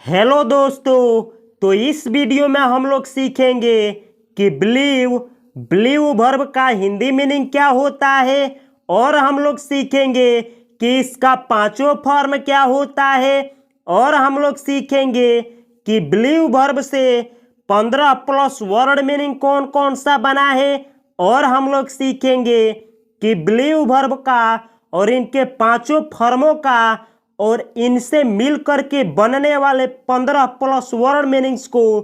Hello दोस्तों। तो इस वीडियो में हम लोग सीखेंगे कि ब्लीव वर्ब का हिंदी मीनिंग क्या होता है और हम लोग सीखेंगे कि इसका पांचों फॉर्म क्या होता है और हम लोग सीखेंगे कि ब्लीव वर्ब से 15 प्लस वर्ड मीनिंग कौन कौन सा बना है और हम लोग सीखेंगे कि ब्लीव वर्ब का और इनके पांचों फॉर्मों का और इनसे मिल करके बनने वाले 15 प्लस वर्ड मीनिंग्स को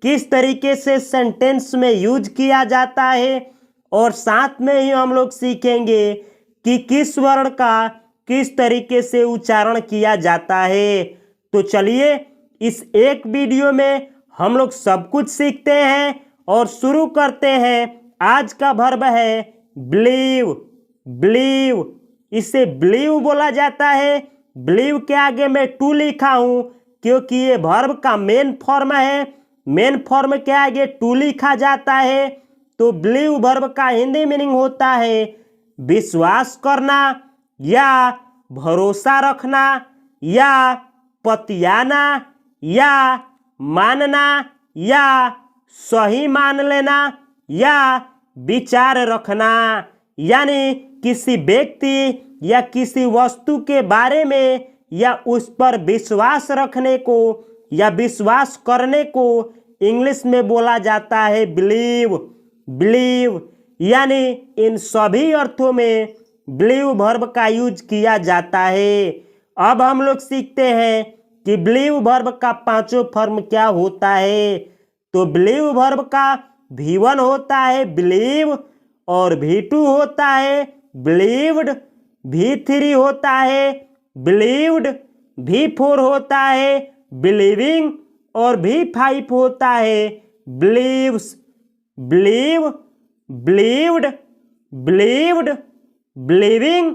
किस तरीके से सेंटेंस में यूज किया जाता है और साथ में ही हम लोग सीखेंगे कि किस वर्ण का किस तरीके से उच्चारण किया जाता है। तो चलिए इस एक वीडियो में हम लोग सब कुछ सीखते हैं और शुरू करते हैं। आज का वर्ब है ब्लीव। इसे ब्लीव बोला जाता है। ब्लीव के आगे मैं टू लिखा हूं क्योंकि ये वर्ब का मेन फॉर्म है। मेन फॉर्म के आगे टू लिखा जाता है। तो ब्लीव वर्ब का हिंदी मीनिंग होता है विश्वास करना या भरोसा रखना या पतियाना या मानना या सही मान लेना या विचार रखना, यानी किसी व्यक्ति या किसी वस्तु के बारे में या उस पर विश्वास रखने को या विश्वास करने को इंग्लिश में बोला जाता है ब्लीव। यानी इन सभी अर्थों में ब्लीव वर्ब का यूज किया जाता है। अब हम लोग सीखते हैं कि ब्लीव वर्ब का पांचों फॉर्म क्या होता है। तो ब्लीव वर्ब का V1 होता है बिलीव और V2 होता है बिलीव्ड, V3 होता है बिलीव्ड, V4 होता है बिलीविंग और V5 होता है believes. Believe, believed, believed, believing,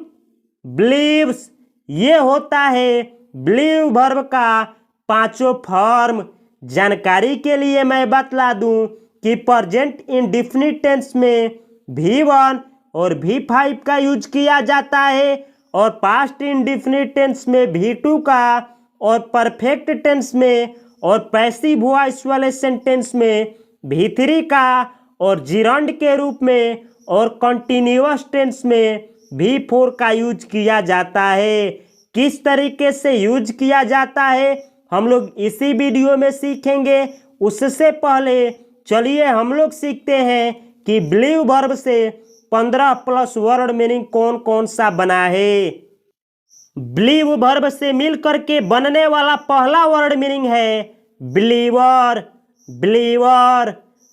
believes, ये होता है ब्लीव वर्ब का पांचों फॉर्म। जानकारी के लिए मैं बतला दूं कि प्रेजेंट इंडेफिनिट टेंस में V1 और V5 का यूज किया जाता है और पास्ट इंडेफिनिट टेंस में V2 का और परफेक्ट टेंस में और पैसिव वॉइस वाले सेंटेंस में V3 का और जिरंड के रूप में और कंटिन्यूअस टेंस में V4 का यूज किया जाता है। किस तरीके से यूज किया जाता है हम लोग इसी वीडियो में सीखेंगे। उससे पहले चलिए हम लोग सीखते हैं कि ब्लीव वर्ब से 15 प्लस वर्ड मीनिंग कौन कौन सा बना है। ब्लीव वर्ब से मिल करके बनने वाला पहला वर्ड मीनिंग है बिलीवर।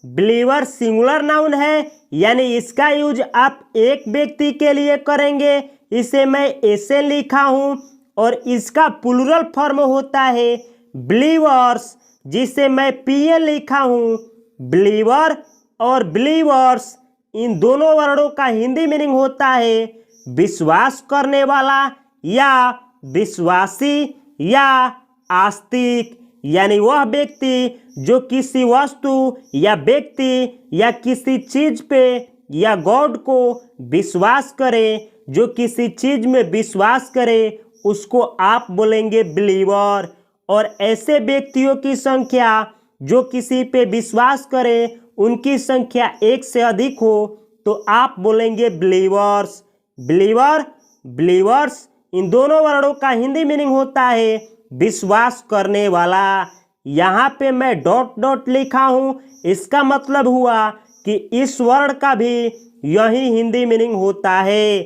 बिलीवर सिंगुलर नाउन है, यानी इसका यूज आप एक व्यक्ति के लिए करेंगे। इसे मैं ऐसे लिखा हूं और इसका प्लूरल फॉर्म होता है बिलीवर्स, जिसे मैं PN लिखा हूं। बिलीवर और बिलीवर्स इन दोनों वर्डों का हिंदी मीनिंग होता है विश्वास करने वाला या विश्वासी या आस्तिक, यानी वह व्यक्ति जो किसी वस्तु या व्यक्ति या किसी चीज पे या गॉड को विश्वास करे, जो किसी चीज में विश्वास करे उसको आप बोलेंगे बिलीवर। और ऐसे व्यक्तियों की संख्या जो किसी पे विश्वास करे उनकी संख्या एक से अधिक हो तो आप बोलेंगे बिलीवर्स। बिलीवर्स इन दोनों वर्डों का हिंदी मीनिंग होता है विश्वास करने वाला। यहाँ पे मैं डॉट डॉट लिखा हूँ, इसका मतलब हुआ कि इस वर्ड का भी यही हिंदी मीनिंग होता है।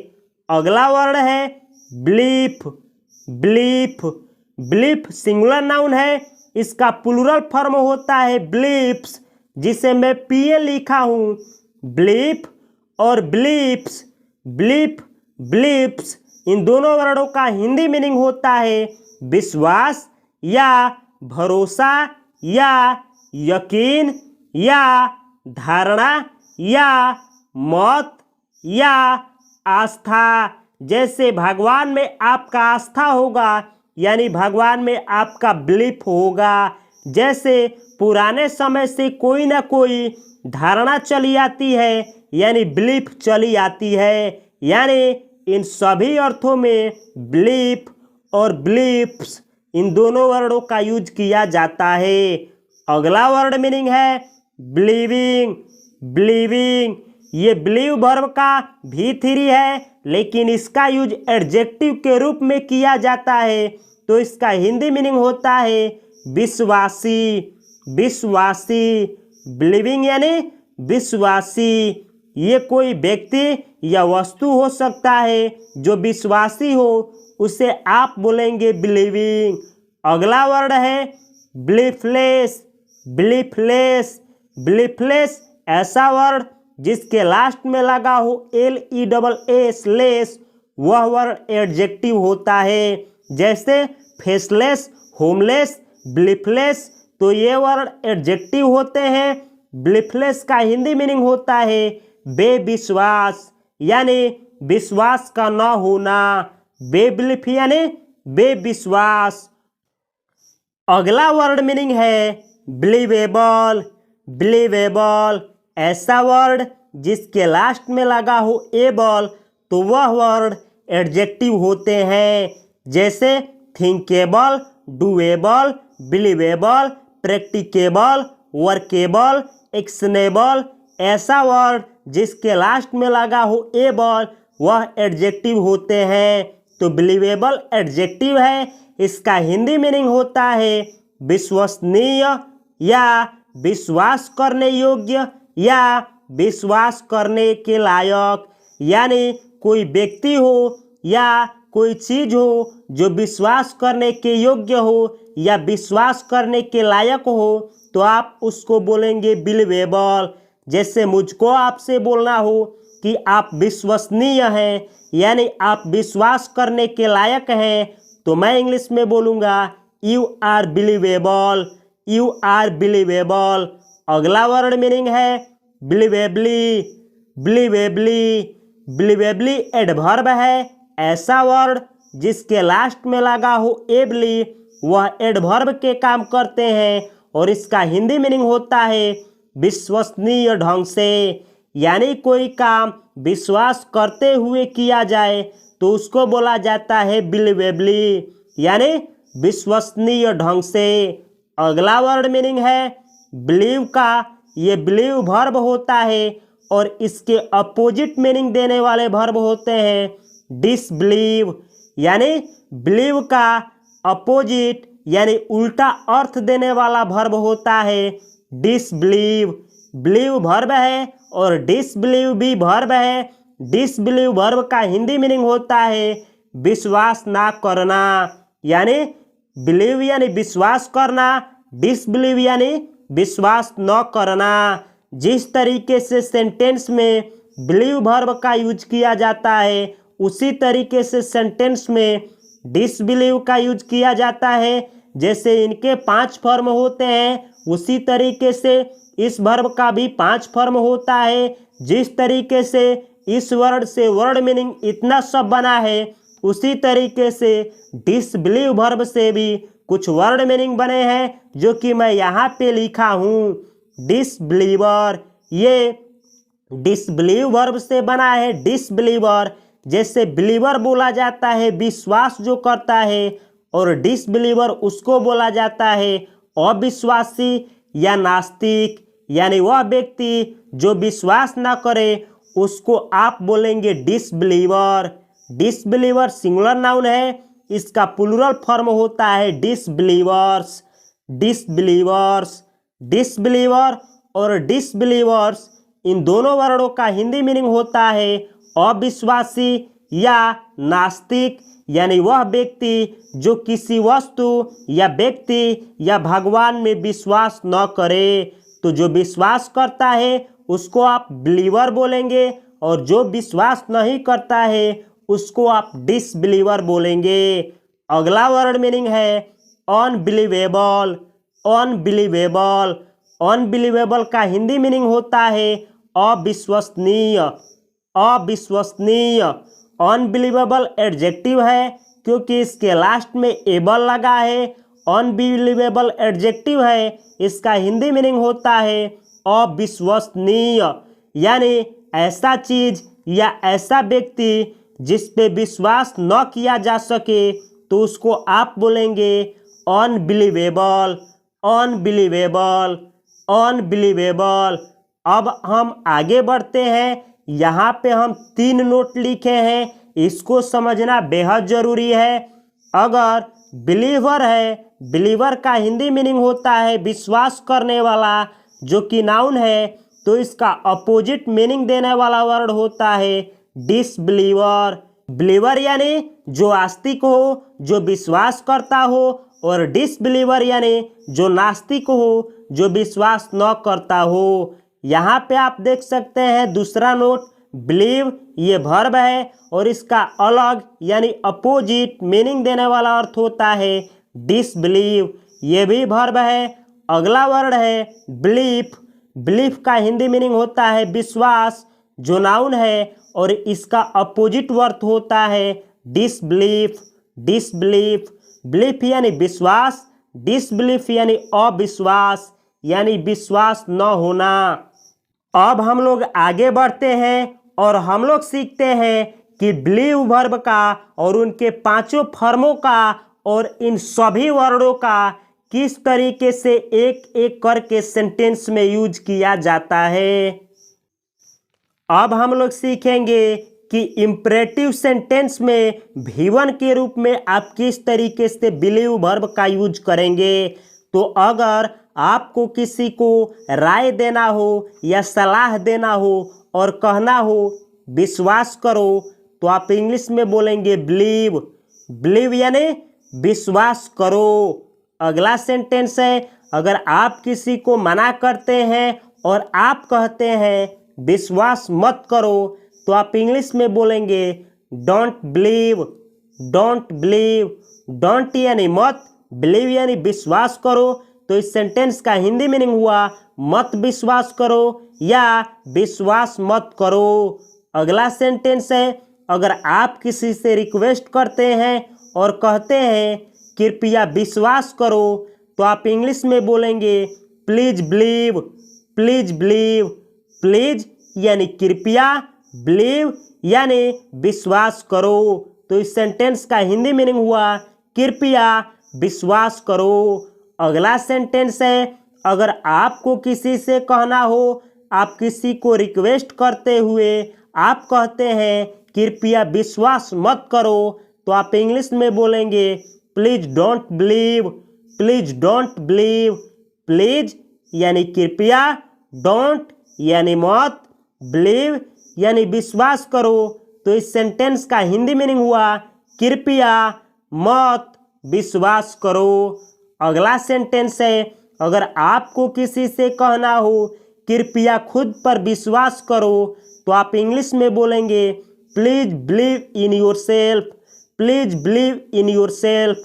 अगला वर्ड है ब्लीफ सिंगुलर नाउन है, इसका प्लूरल फॉर्म होता है ब्लीप्स, जिसे मैं PN लिखा हूं। ब्लीफ और ब्लीप्स इन दोनों वर्डों का हिंदी मीनिंग होता है विश्वास या भरोसा या यकीन या धारणा या मत या आस्था। जैसे भगवान में आपका आस्था होगा, यानी भगवान में आपका बिलीफ होगा। जैसे पुराने समय से कोई ना कोई धारणा चली आती है, यानी बिलीफ चली आती है। यानी इन सभी अर्थों में बिलीफ और बिलीफ्स इन दोनों वर्डों का यूज किया जाता है। अगला वर्ड मीनिंग है बिलीविंग। बिलीविंग, ये बिलीव वर्ब का V3 है, लेकिन इसका यूज एडजेक्टिव के रूप में किया जाता है, तो इसका हिंदी मीनिंग होता है विश्वासी। विश्वासी, बिलीविंग यानी विश्वासी। ये कोई व्यक्ति या वस्तु हो सकता है जो विश्वासी हो, उसे आप बोलेंगे बिलीविंग। अगला वर्ड है बिलीफलेस। बिलीफलेस, बिलीफलेस ऐसा वर्ड जिसके लास्ट में लगा हो LESS लेस, वह वर्ड एडजेक्टिव होता है। जैसे फेसलेस, होमलेस, बिलीफलेस, तो ये वर्ड एडजेक्टिव होते हैं। बिलीफलेस का हिंदी मीनिंग होता है बेविश्वास, यानी विश्वास का न होना। बेबिलीफ यानी बेविश्वास। अगला वर्ड मीनिंग है बिलीवेबल। बिलीवेबल ऐसा वर्ड जिसके लास्ट में लगा हो एबल, तो वह वर्ड एडजेक्टिव होते हैं। जैसे thinkable, doable, believable, practicable, workable, actionable. ऐसा वर्ड जिसके लास्ट में लगा हो एबल, वह एडजेक्टिव होते हैं। तो बिलीवेबल एडजेक्टिव है, इसका हिंदी मीनिंग होता है विश्वसनीय या विश्वास करने योग्य या विश्वास करने के लायक। यानी कोई व्यक्ति हो या कोई चीज हो जो विश्वास करने के योग्य हो या विश्वास करने के लायक हो, तो आप उसको बोलेंगे बिलीवेबल। जैसे मुझको आपसे बोलना हो कि आप विश्वसनीय हैं, यानी आप विश्वास करने के लायक हैं, तो मैं इंग्लिश में बोलूँगा you are believable. You are believable. अगला वर्ड मीनिंग है बिलीवेबली। बिलीवेबली, बिलीवेबली एडवर्ब है, ऐसा वर्ड जिसके लास्ट में लगा हो एबली, वह एडवर्ब के काम करते हैं और इसका हिंदी मीनिंग होता है विश्वसनीय ढंग से। यानी कोई काम विश्वास करते हुए किया जाए तो उसको बोला जाता है बिलीवेबली, यानी विश्वसनीय ढंग से। अगला वर्ड मीनिंग है बिलीव का। ये बिलीव वर्ब होता है और इसके अपोजिट मीनिंग देने वाले वर्ब होते हैं डिसबिलीव। यानी बिलीव का अपोजिट यानी उल्टा अर्थ देने वाला वर्ब होता है डिसबिलीव। बिलीव वर्ब है और डिसबिलीव भी वर्ब है। डिसबिलीव वर्ब का हिंदी मीनिंग होता है विश्वास ना करना। यानी बिलीव यानी विश्वास करना, डिसबिलीव यानी विश्वास न करना। जिस तरीके से सेंटेंस में बिलीव वर्ब का यूज किया जाता है, उसी तरीके से सेंटेंस में डिसबिलीव का यूज किया जाता है। जैसे इनके 5 फॉर्म होते हैं, उसी तरीके से इस वर्ब का भी 5 फॉर्म होता है। जिस तरीके से इस वर्ड से वर्ड मीनिंग इतना सब बना है, उसी तरीके से डिसबिलीव वर्ब से भी कुछ वर्ड मीनिंग बने हैं, जो कि मैं यहाँ पे लिखा हूँ। डिसबिलीवर, ये डिसबिलीव वर्ब से बना है डिसबिलीवर। जैसे बिलीवर बोला जाता है विश्वास जो करता है, और डिसबिलीवर उसको बोला जाता है अविश्वासी या नास्तिक। यानी वह व्यक्ति जो विश्वास ना करे, उसको आप बोलेंगे डिसबिलीवर। डिसबिलीवर सिंगुलर नाउन है, इसका प्लूरल फॉर्म होता है डिसबिलीवर्स। डिसबिलीवर्स, डिसबिलीवर और डिसबिलीवर्स, इन दोनों वर्डों का हिंदी मीनिंग होता है अविश्वासी या नास्तिक। यानी वह व्यक्ति जो किसी वस्तु या व्यक्ति या भगवान में विश्वास न करे। तो जो विश्वास करता है उसको आप बिलीवर बोलेंगे, और जो विश्वास नहीं करता है उसको आप डिसबिलीवर बोलेंगे। अगला वर्ड मीनिंग है अनबिलीवेबल। अनबिलीवेबल, अनबिलीवेबल का हिंदी मीनिंग होता है अविश्वसनीय। अविश्वसनीय, अनबिलीवेबल एडजेक्टिव है क्योंकि इसके लास्ट में एबल लगा है। अनबिलीवेबल एडजेक्टिव है, इसका हिंदी मीनिंग होता है अविश्वसनीय। यानी ऐसा चीज या ऐसा व्यक्ति जिस पे विश्वास न किया जा सके, तो उसको आप बोलेंगे अनबिलीवेबल, अनबिलीवेबल, अनबिलीवेबल। अब हम आगे बढ़ते हैं। यहाँ पे हम 3 नोट लिखे हैं, इसको समझना बेहद जरूरी है। अगर बिलीवर है, बिलीवर का हिंदी मीनिंग होता है विश्वास करने वाला, जो कि नाउन है, तो इसका अपोजिट मीनिंग देने वाला वर्ड होता है डिसबिलीवर। बिलीवर यानी जो आस्तिक हो, जो विश्वास करता हो, और डिसबिलीवर यानी जो नास्तिक हो, जो विश्वास न करता हो। यहाँ पे आप देख सकते हैं दूसरा नोट, बिलीव ये वर्ब है और इसका अलग यानी अपोजिट मीनिंग देने वाला अर्थ होता है डिसबिलीव, ये भी वर्ब है। अगला वर्ड है बिलीफ। बिलीफ का हिंदी मीनिंग होता है विश्वास, जो नाउन है, और इसका अपोजिट अर्थ होता है डिसबिलीफ, डिसबिलीफ। बिलीफ यानी विश्वास, डिसबिलीफ यानी अविश्वास, यानी विश्वास न होना। अब हम लोग आगे बढ़ते हैं और हम लोग सीखते हैं कि बिलीव वर्ब का और उनके 5 फॉर्मों का और इन सभी वर्डों का किस तरीके से एक एक करके सेंटेंस में यूज किया जाता है। अब हम लोग सीखेंगे कि इंपरेटिव सेंटेंस में V1 के रूप में आप किस तरीके से बिलीव वर्ब का यूज करेंगे। तो अगर आपको किसी को राय देना हो या सलाह देना हो और कहना हो विश्वास करो, तो आप इंग्लिश में बोलेंगे बिलीव। बिलीव यानी विश्वास करो। अगला सेंटेंस है, अगर आप किसी को मना करते हैं और आप कहते हैं विश्वास मत करो, तो आप इंग्लिश में बोलेंगे don't believe, don't believe. Don't यानी मत, बिलीव यानी विश्वास करो, तो इस सेंटेंस का हिंदी मीनिंग हुआ मत विश्वास करो या विश्वास मत करो। अगला सेंटेंस है, अगर आप किसी से रिक्वेस्ट करते हैं और कहते हैं कृपया विश्वास करो, तो आप इंग्लिश में बोलेंगे please believe, please believe. Please यानी कृपया, बिलीव यानी विश्वास करो, तो इस सेंटेंस का हिंदी मीनिंग हुआ कृपया विश्वास करो। अगला सेंटेंस है, अगर आपको किसी से कहना हो, आप किसी को रिक्वेस्ट करते हुए आप कहते हैं कृपया विश्वास मत करो, तो आप इंग्लिश में बोलेंगे please don't believe, please don't believe. Please यानी कृपया, डोंट यानी मत, बिलीव यानी विश्वास करो, तो इस सेंटेंस का हिंदी मीनिंग हुआ कृपया मत विश्वास करो। अगला सेंटेंस है, अगर आपको किसी से कहना हो कृपया खुद पर विश्वास करो, तो आप इंग्लिश में बोलेंगे please believe in your self, please believe in your self.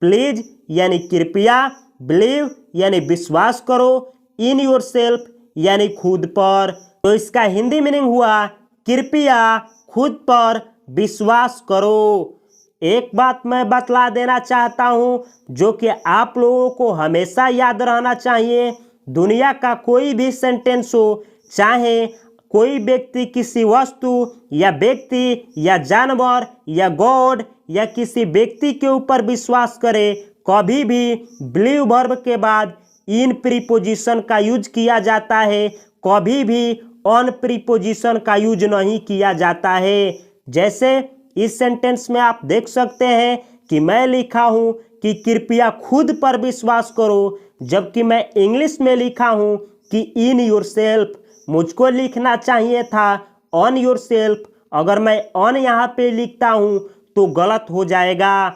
Please यानी कृपया, बिलीव यानी विश्वास करो, इन योर सेल्फ यानी खुद पर, तो इसका हिंदी मीनिंग हुआ कृपया खुद पर विश्वास करो। एक बात मैं बतला देना चाहता हूँ, जो कि आप लोगों को हमेशा याद रहना चाहिए। दुनिया का कोई भी सेंटेंस हो, चाहे कोई व्यक्ति किसी वस्तु या व्यक्ति या जानवर या गॉड या किसी व्यक्ति के ऊपर विश्वास करे, कभी भी बिलीव वर्ब के बाद इन प्रीपोजिशन का यूज किया जाता है, कभी भी ऑन प्रीपोजिशन का यूज नहीं किया जाता है। जैसे इस सेंटेंस में आप देख सकते हैं कि मैं लिखा हूं कि कृपया खुद पर विश्वास करो, जबकि मैं इंग्लिश में लिखा हूं कि इन योरसेल्फ। मुझको लिखना चाहिए था ऑन योरसेल्फ। अगर मैं ऑन यहाँ पे लिखता हूं तो गलत हो जाएगा।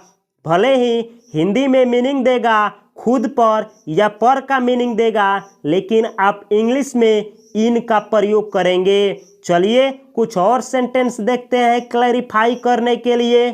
भले ही हिंदी में मीनिंग देगा खुद पर या पर का मीनिंग देगा, लेकिन आप इंग्लिश में इन का प्रयोग करेंगे। चलिए कुछ और सेंटेंस देखते हैं क्लैरिफाई करने के लिए।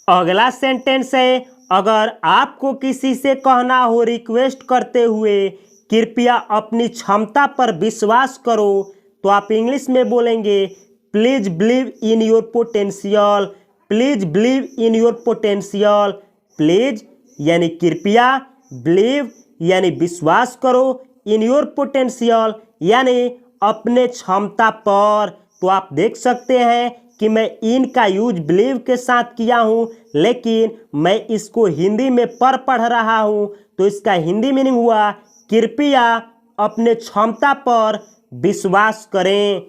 अगला सेंटेंस है, अगर आपको किसी से कहना हो रिक्वेस्ट करते हुए कृपया अपनी क्षमता पर विश्वास करो, तो आप इंग्लिश में बोलेंगे please believe in your potential, please believe in your potential. Please यानी कृपया, बिलीव यानी विश्वास करो, इन योर पोटेंशियल यानी अपने क्षमता पर। तो आप देख सकते हैं कि मैं इन का यूज बिलीव के साथ किया हूँ, लेकिन मैं इसको हिंदी में पढ़ रहा हूँ, तो इसका हिंदी मीनिंग हुआ कृपया अपने क्षमता पर विश्वास करें।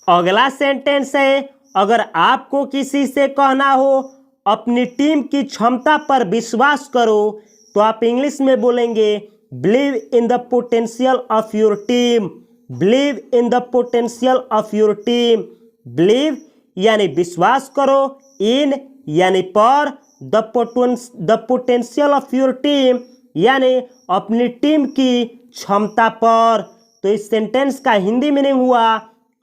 अगला सेंटेंस है, अगर आपको किसी से कहना हो अपनी टीम की क्षमता पर विश्वास करो, तो आप इंग्लिश में बोलेंगे believe in the potential of your team. Believe in the potential of your team. Believe यानी विश्वास करो, इन यानी पर, the potential of your team यानी अपनी टीम की क्षमता पर। तो इस सेंटेंस का हिंदी मीनिंग हुआ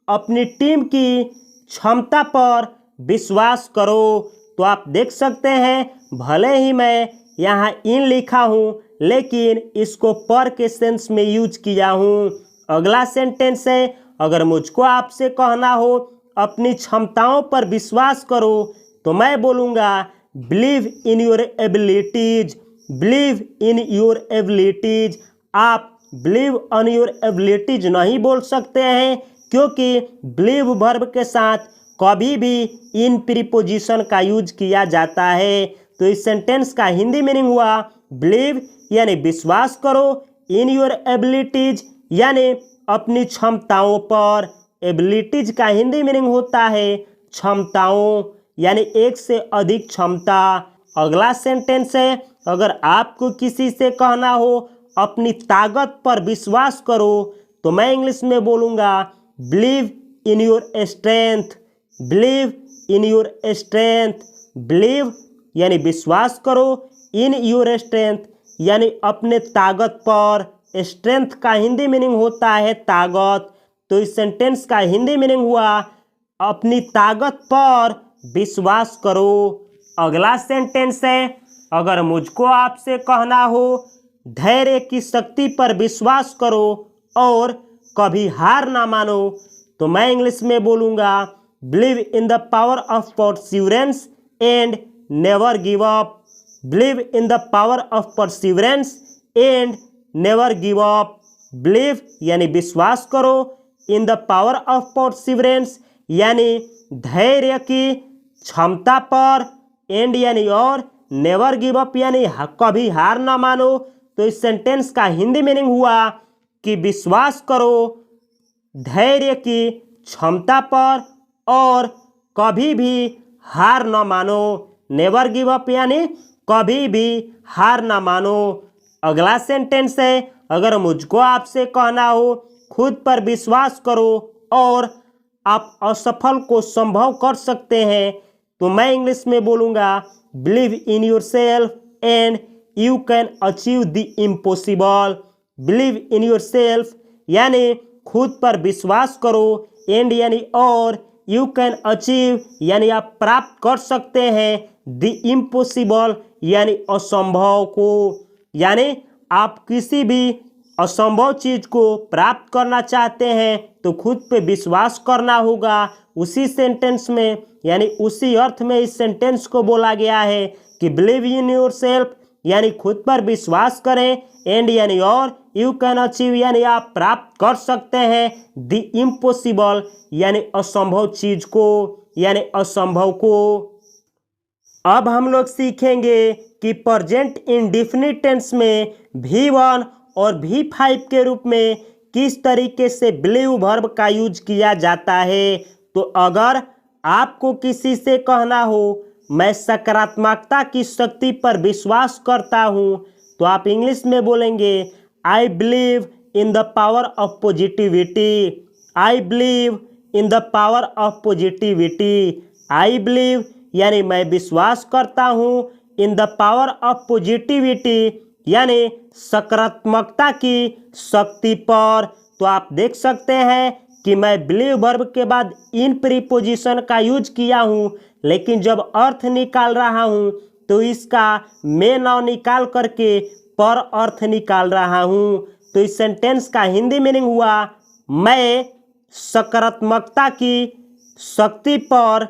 अपनी टीम की क्षमता पर विश्वास करो। तो आप देख सकते हैं भले ही मैं यहाँ इन लिखा हूँ, लेकिन इसको पर के सेंस में यूज किया हूँ। अगला सेंटेंस है, अगर मुझको आपसे कहना हो अपनी क्षमताओं पर विश्वास करो, तो मैं बोलूँगा believe in your abilities. Believe in your abilities. आप बिलीव ऑन योर एबिलिटीज नहीं बोल सकते हैं, क्योंकि बिलीव वर्ब के साथ कभी भी इन प्रीपोजिशन का यूज किया जाता है। तो इस सेंटेंस का हिंदी मीनिंग हुआ बिलीव यानी विश्वास करो, इन योर एबिलिटीज यानी अपनी क्षमताओं पर। एबिलिटीज का हिंदी मीनिंग होता है क्षमताओं, यानी एक से अधिक क्षमता। अगला सेंटेंस है, अगर आपको किसी से कहना हो अपनी ताकत पर विश्वास करो, तो मैं इंग्लिश में बोलूँगा believe in your strength. Believe in your strength. Believe यानी विश्वास करो, इन योर स्ट्रेंथ यानी अपने ताकत पर। स्ट्रेंथ का हिंदी मीनिंग होता है ताकत। तो इस सेंटेंस का हिंदी मीनिंग हुआ अपनी ताकत पर विश्वास करो। अगला सेंटेंस है, अगर मुझको आपसे कहना हो धैर्य की शक्ति पर विश्वास करो और कभी हार ना मानो, तो मैं इंग्लिश में बोलूँगा believe in the power of perseverance and never give up. Believe in the power of perseverance and never give up. Believe यानी विश्वास करो, in the power of perseverance यानी धैर्य की क्षमता पर, एंड यानी और, नेवर गिव अप यानी कभी हार ना मानो। तो इस सेंटेंस का हिंदी मीनिंग हुआ कि विश्वास करो धैर्य की क्षमता पर और कभी भी हार न मानो। नेवर गिव अप यानी कभी भी हार ना मानो। अगला सेंटेंस है, अगर मुझको आपसे कहना हो खुद पर विश्वास करो और आप असफल को संभव कर सकते हैं, तो मैं इंग्लिश में बोलूँगा believe in your self and you can achieve the impossible. Believe in your self यानी खुद पर विश्वास करो, एंड यानी और, यू कैन अचीव यानी आप प्राप्त कर सकते हैं, द इम्पॉसिबल यानी असंभव को। यानी आप किसी भी असंभव चीज़ को प्राप्त करना चाहते हैं तो खुद पे विश्वास करना होगा। उसी सेंटेंस में यानी उसी अर्थ में इस सेंटेंस को बोला गया है कि बिलीव इन योर सेल्फ यानी खुद पर विश्वास करें, एंड यानी और, यू कैन अचीव यानी आप प्राप्त कर सकते हैं, द इम्पॉसिबल यानी असंभव चीज को, यानी असंभव को। अब हम लोग सीखेंगे कि प्रेजेंट इंडेफिनिट टेंस में V1 और V5 के रूप में किस तरीके से बिलीव वर्ब का यूज किया जाता है। तो अगर आपको किसी से कहना हो मैं सकारात्मकता की शक्ति पर विश्वास करता हूँ, तो आप इंग्लिश में बोलेंगे I believe in the power of positivity. I believe in the power of positivity. I believe यानी मैं विश्वास करता हूँ, in the power of positivity यानी सकारात्मकता की शक्ति पर। तो आप देख सकते हैं कि मैं बिलीव वर्ब के बाद इन प्रीपोजिशन का यूज किया हूँ, लेकिन जब अर्थ निकाल रहा हूँ तो इसका मैं नाउ निकाल करके पर अर्थ निकाल रहा हूँ। तो इस सेंटेंस का हिंदी मीनिंग हुआ मैं सकारात्मकता की शक्ति पर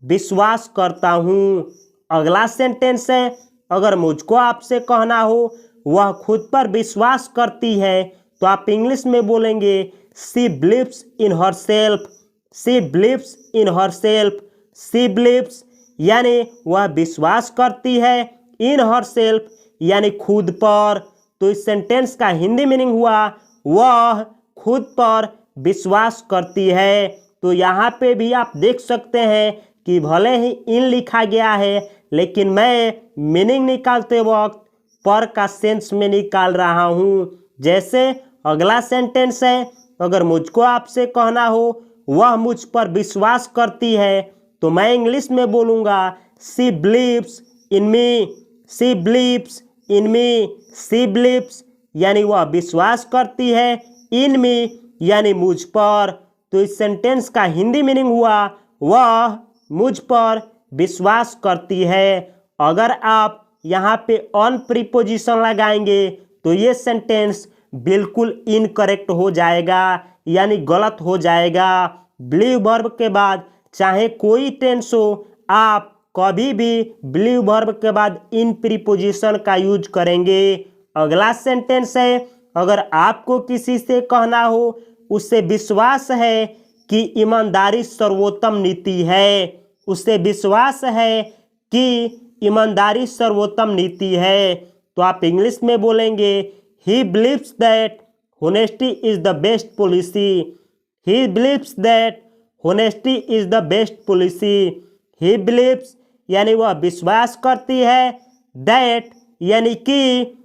विश्वास करता हूँ। अगला सेंटेंस है, अगर मुझको आपसे कहना हो वह खुद पर विश्वास करती है, तो आप इंग्लिश में बोलेंगे she believes in herself. She believes in herself. She beliefs यानी वह विश्वास करती है, इन हरसेल्फ यानी खुद पर। तो इस सेंटेंस का हिंदी मीनिंग हुआ वह खुद पर विश्वास करती है। तो यहाँ पे भी आप देख सकते हैं कि भले ही इन लिखा गया है लेकिन मैं मीनिंग निकालते वक्त पर का सेंस में निकाल रहा हूँ। जैसे अगला सेंटेंस है, अगर मुझको आपसे कहना हो वह मुझ पर विश्वास करती है, तो मैं इंग्लिश में बोलूँगा she believes in me, she believes in me, she beliefs यानी वह विश्वास करती है, इन मी यानी मुझ पर। तो इस सेंटेंस का हिंदी मीनिंग हुआ वह मुझ पर विश्वास करती है। अगर आप यहाँ पे ऑन प्रीपोजिशन लगाएंगे तो ये सेंटेंस बिल्कुल इनकरेक्ट हो जाएगा यानी गलत हो जाएगा। बिलीव वर्ब के बाद चाहे कोई टेंस हो, आप कभी भी बिलीव वर्ब के बाद इन प्रीपोजिशन का यूज करेंगे। अगला सेंटेंस है, अगर आपको किसी से कहना हो उससे विश्वास है कि ईमानदारी सर्वोत्तम नीति है, उससे विश्वास है कि ईमानदारी सर्वोत्तम नीति है, तो आप इंग्लिश में बोलेंगे he believes that honesty is the best policy, he believes that honesty is the best policy. He believes यानी वह विश्वास करती है, दैट यानी कि,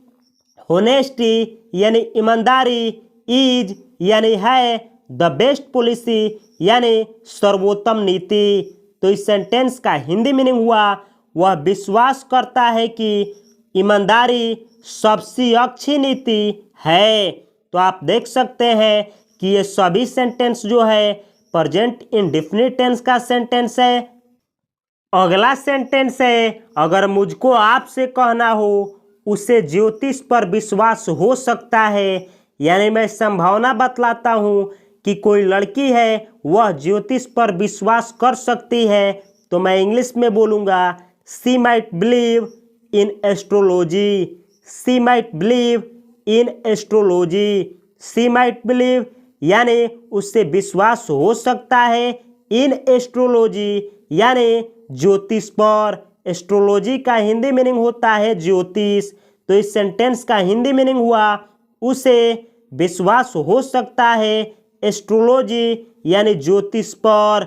होनेस्टी यानी ईमानदारी, इज यानी है, द बेस्ट पॉलिसी यानी सर्वोत्तम नीति। तो इस सेंटेंस का हिंदी मीनिंग हुआ वह विश्वास करता है कि ईमानदारी सबसे अच्छी नीति है। तो आप देख सकते हैं कि ये सभी सेंटेंस जो है प्रेजेंट इंडेफिनिट टेंस का सेंटेंस है। अगला सेंटेंस है, अगर मुझको आपसे कहना हो उसे ज्योतिष पर विश्वास हो सकता है, यानी मैं संभावना बतलाता हूँ कि कोई लड़की है वह ज्योतिष पर विश्वास कर सकती है, तो मैं इंग्लिश में बोलूँगा she might believe in astrology, she might believe in astrology, she might believe यानी उससे विश्वास हो सकता है, इन एस्ट्रोलॉजी यानी ज्योतिष पर। एस्ट्रोलॉजी का हिंदी मीनिंग होता है ज्योतिष। तो इस सेंटेंस का हिंदी मीनिंग हुआ उसे विश्वास हो सकता है एस्ट्रोलॉजी यानी ज्योतिष पर।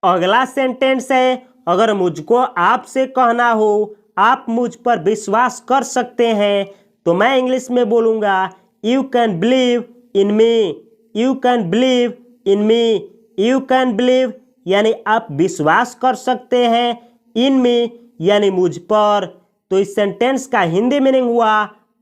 अगला सेंटेंस है, अगर मुझको आपसे कहना हो आप मुझ पर विश्वास कर सकते हैं, तो मैं इंग्लिश में बोलूँगा you can believe in me, you can believe in me, you can believe यानी आप विश्वास कर सकते हैं, इन मी यानी मुझ पर। तो इस सेंटेंस का हिंदी मीनिंग हुआ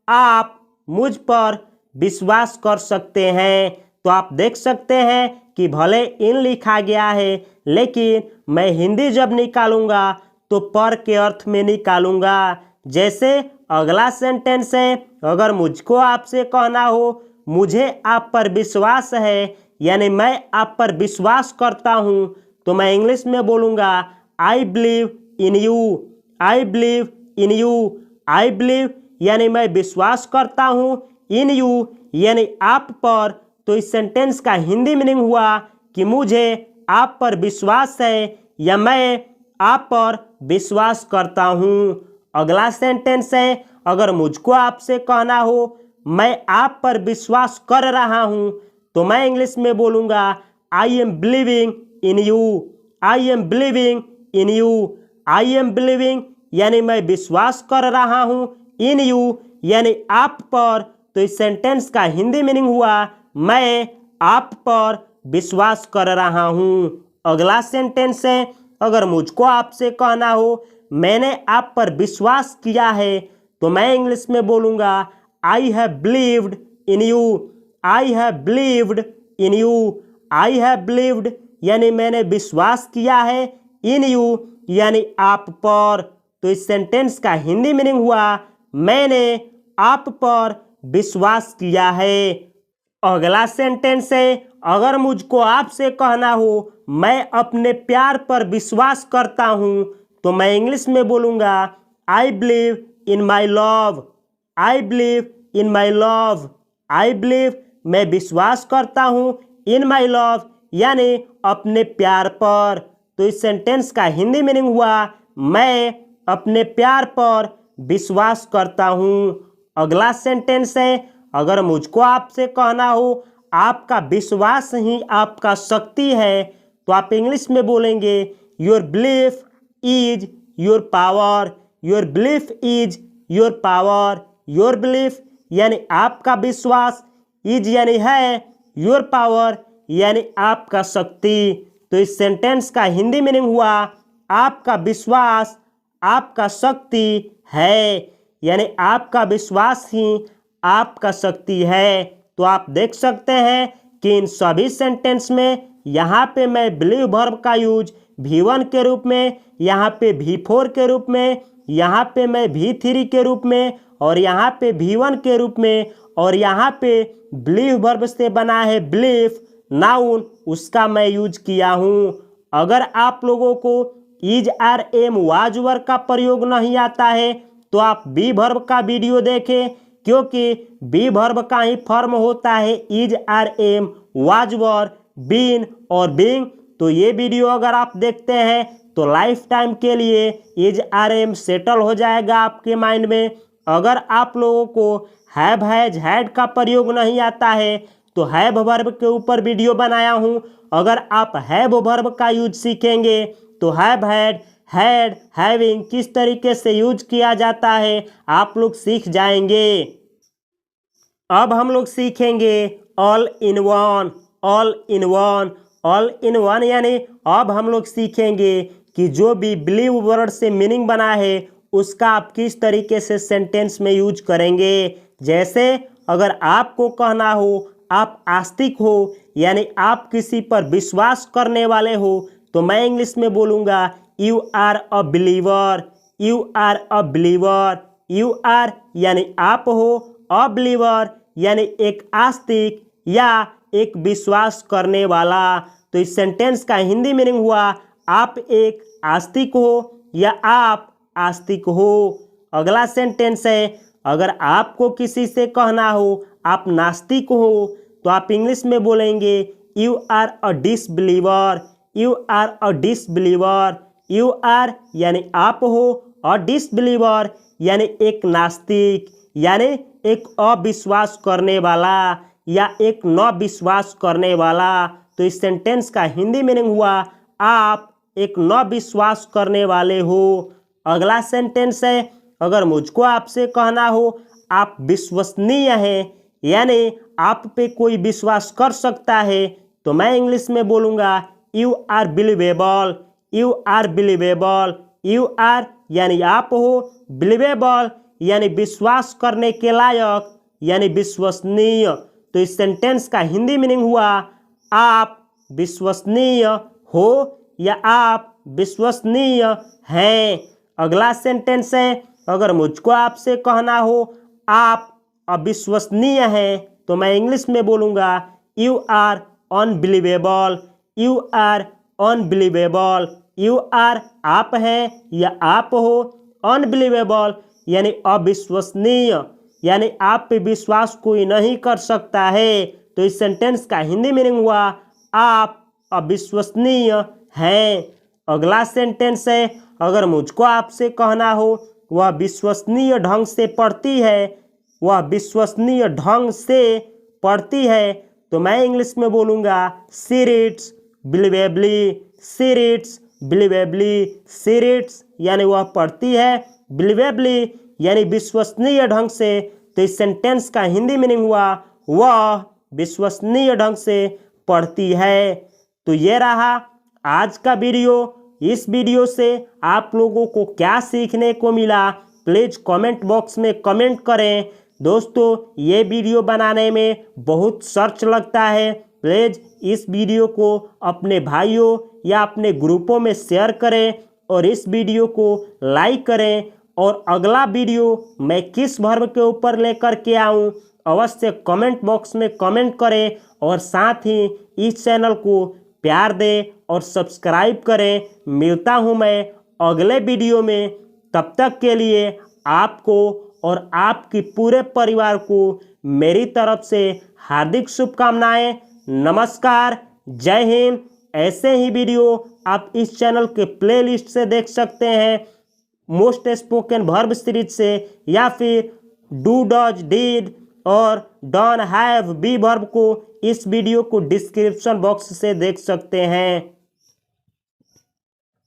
आप मुझ पर विश्वास कर सकते हैं। तो आप देख सकते हैं कि भले इन लिखा गया है लेकिन मैं हिंदी जब निकालूंगा तो पर के अर्थ में निकालूंगा। जैसे अगला सेंटेंस है, अगर मुझको आपसे कहना हो मुझे आप पर विश्वास है, यानी मैं आप पर विश्वास करता हूँ, तो मैं इंग्लिश में बोलूँगा I believe in you, I believe in you, I believe यानी मैं विश्वास करता हूँ, इन यू यानी आप पर। तो इस सेंटेंस का हिंदी मीनिंग हुआ कि मुझे आप पर विश्वास है या मैं आप पर विश्वास करता हूँ। अगला सेंटेंस है, अगर मुझको आपसे कहना हो मैं आप पर विश्वास कर रहा हूँ, तो मैं इंग्लिश में बोलूँगा I am believing in you, I am believing in you, I am believing यानी मैं विश्वास कर रहा हूँ, इन यू यानी आप पर। तो इस सेंटेंस का हिंदी मीनिंग हुआ मैं आप पर विश्वास कर रहा हूँ। अगला सेंटेंस है, अगर मुझको आपसे कहना हो मैंने आप पर विश्वास किया है, तो मैं इंग्लिश में बोलूँगा I have believed in you, I have believed in you, I have believed यानी मैंने विश्वास किया है, इन यू यानी आप पर। तो इस सेंटेंस का हिंदी मीनिंग हुआ मैंने आप पर विश्वास किया है। अगला सेंटेंस है, अगर मुझको आपसे कहना हो मैं अपने प्यार पर विश्वास करता हूँ, तो मैं इंग्लिश में बोलूँगा I believe in my love, I believe in my love, I believe मैं विश्वास करता हूँ, इन माई लव यानी अपने प्यार पर। तो इस सेंटेंस का हिंदी मीनिंग हुआ मैं अपने प्यार पर विश्वास करता हूँ। अगला सेंटेंस है अगर मुझको आपसे कहना हो आपका विश्वास ही आपका शक्ति है तो आप इंग्लिश में बोलेंगे your belief is your power. Your belief is your power. Your belief यानी आपका विश्वास, इज यानी है, योर पावर यानी आपका शक्ति। तो इस सेंटेंस का हिंदी मीनिंग हुआ आपका विश्वास आपका शक्ति है, यानी आपका विश्वास ही आपका शक्ति है। तो आप देख सकते हैं कि इन सभी सेंटेंस में यहाँ पे मैं बिलीव वर्ब का यूज V1 के रूप में, यहाँ पे V4 के रूप में, यहाँ पे मैं V3 के रूप में और यहाँ पे V1 के रूप में और यहाँ पे बिलीव वर्ब से बना है बिलीफ नाउन, उसका मैं यूज किया हूँ। अगर आप लोगों को is are am was verb का प्रयोग नहीं आता है तो आप बी वर्ब का वीडियो देखें, क्योंकि बी वर्ब का ही फॉर्म होता है is are am was verb, been और बीइंग। तो ये वीडियो अगर आप देखते हैं तो लाइफ टाइम के लिए इज आर एम सेटल हो जाएगा आपके माइंड में। अगर आप लोगों को हैव हैज हैड का प्रयोग नहीं आता है तो हैव वर्ब के ऊपर वीडियो बनाया हूँ। अगर आप हैव वर्ब का यूज सीखेंगे तो हैव हैड हैड हैविंग किस तरीके से यूज किया जाता है आप लोग सीख जाएंगे। अब हम लोग सीखेंगे all in one. All in one, all in one यानी अब हम लोग सीखेंगे कि जो भी बिलीव वर्ड से मीनिंग बना है उसका आप किस तरीके से सेंटेंस में यूज करेंगे। जैसे अगर आपको कहना हो आप आस्तिक हो यानी आप किसी पर विश्वास करने वाले हो तो मैं इंग्लिश में बोलूँगा you are a believer. You are a believer. You are यानी आप हो, अ बिलीवर यानी एक आस्तिक या एक विश्वास करने वाला। तो इस सेंटेंस का हिंदी मीनिंग हुआ आप एक आस्तिक हो या आप आस्तिक हो। अगला सेंटेंस है अगर आपको किसी से कहना हो आप नास्तिक हो तो आप इंग्लिश में बोलेंगे you are a disbeliever. You are a disbeliever. You are यानी आप हो, अ डिसबिलीवर यानी एक नास्तिक यानी एक अविश्वास करने वाला या एक न विश्वास करने वाला। तो इस सेंटेंस का हिंदी मीनिंग हुआ आप एक न विश्वास करने वाले हो। अगला सेंटेंस है अगर मुझको आपसे कहना हो आप विश्वसनीय हैं यानी आप पे कोई विश्वास कर सकता है तो मैं इंग्लिश में बोलूँगा you are believable. You are believable. You are यानी आप हो, बिलीवेबल यानी विश्वास करने के लायक यानी विश्वसनीय। तो इस सेंटेंस का हिंदी मीनिंग हुआ आप विश्वसनीय हो या आप विश्वसनीय हैं। अगला सेंटेंस है अगर मुझको आपसे कहना हो आप अविश्वसनीय हैं तो मैं इंग्लिश में बोलूँगा you are unbelievable. You are unbelievable. You are आप हैं या आप हो, अनबिलीवेबल यानी अविश्वसनीय यानी आप पे विश्वास कोई नहीं कर सकता है। तो इस सेंटेंस का हिंदी मीनिंग हुआ आप अविश्वसनीय हैं। अगला सेंटेंस है अगर मुझको आपसे कहना हो वह विश्वसनीय ढंग से पढ़ती है, वह विश्वसनीय ढंग से पढ़ती है तो मैं इंग्लिश में बोलूँगा she reads believably. She reads believably. She reads यानी वह पढ़ती है, बिलीवेबली यानी विश्वसनीय ढंग से। तो इस सेंटेंस का हिंदी मीनिंग हुआ वह विश्वसनीय ढंग से पढ़ती है। तो ये रहा आज का वीडियो। इस वीडियो से आप लोगों को क्या सीखने को मिला प्लीज़ कमेंट बॉक्स में कमेंट करें। दोस्तों ये वीडियो बनाने में बहुत सर्च लगता है, प्लीज़ इस वीडियो को अपने भाइयों या अपने ग्रुपों में शेयर करें और इस वीडियो को लाइक करें। और अगला वीडियो मैं किस वर्ब के ऊपर लेकर के आऊँ अवश्य कमेंट बॉक्स में कमेंट करें और साथ ही इस चैनल को प्यार दें और सब्सक्राइब करें। मिलता हूँ मैं अगले वीडियो में, तब तक के लिए आपको और आपकी पूरे परिवार को मेरी तरफ से हार्दिक शुभकामनाएं। नमस्कार, जय हिंद, ऐसे ही वीडियो आप इस चैनल के प्लेलिस्ट से देख सकते हैं, मोस्ट स्पोकन वर्ब सीरीज से, या फिर डू, डज, डिड और डॉन, हैव, बी वर्ब को इस वीडियो को डिस्क्रिप्शन बॉक्स से देख सकते हैं।